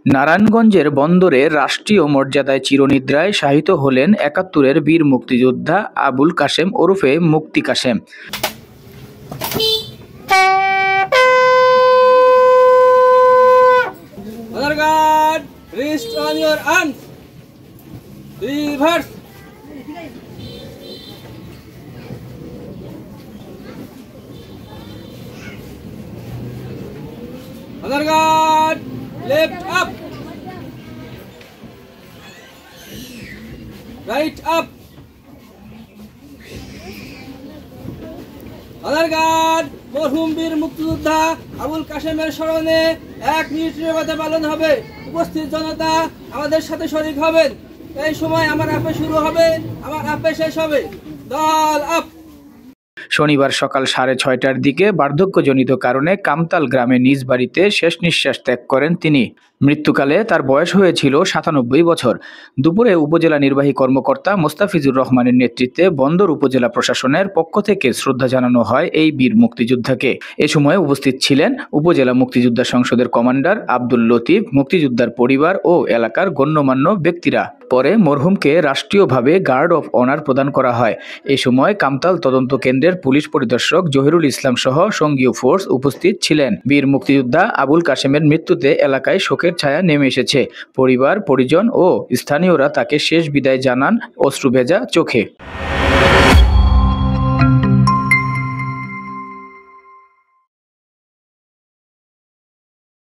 নারায়ণগঞ্জের বন্দরে রাষ্ট্রীয় মর্যাদায় চিরনিদ্রায় শায়িত হলেন ৭১-এর বীর মুক্তিযোদ্ধা আবুল কাশেম ওরফে মুক্তি Kashem. Left up, right up, Honor Guard, মরহুম বীর মুক্তিযোদ্ধা আবুল কাশেমের স্মরণে 1 মিনিট নীরবতা পালন হবে। উপস্থিত জনতা আমাদের সাথে শরীক হবেন। এই সময় আমার আপে শুরু হবে, আমার আপে শেষ হবে। দল আপ। শনিবার সকাল 6:30টার দিকে বার্ধক্যজনিত কারণে কামতাল গ্রামে নিজ বাড়িতে শেষ নিঃশ্বাস ত্যাগ করেন তিনি। মৃত্যুকালে তার বয়স হয়েছিল ৯৭ বছর। দুপুরে উপজেলা নির্বাহী কর্মকর্তা মোস্তাফিজুর রহমানের নেতৃত্বে বন্দর উপজেলা প্রশাসনের পক্ষ থেকে শ্রদ্ধা জানানো হয় এই বীর মুক্তিযোদ্ধাকে। এ সময় উপস্থিত ছিলেন উপজেলা মুক্তিযোদ্ধা সংসদের কমান্ডার আব্দুল লতিফ, মুক্তিযোদ্ধার পরিবার ও এলাকার গণ্যমান্য ব্যক্তিরা। পরে মরহুমকে রাষ্ট্রীয়ভাবে গার্ড অফ অনার প্রদান করা হয়। এ সময় কামতাল তদন্ত কেন্দ্রের পুলিশ পরিদর্শক জহিরুল ইসলাম সহ সঙ্গীয় ফোর্স উপস্থিত ছিলেন। বীর মুক্তিযোদ্ধা আবুল কাশেমের মৃত্যুতে এলাকায় শোকের ছায়া নেমে এসেছে। পরিবার, পরিজন ও স্থানীয়রা তাকে শেষ বিদায় জানান অশ্রুভেজা চোখে।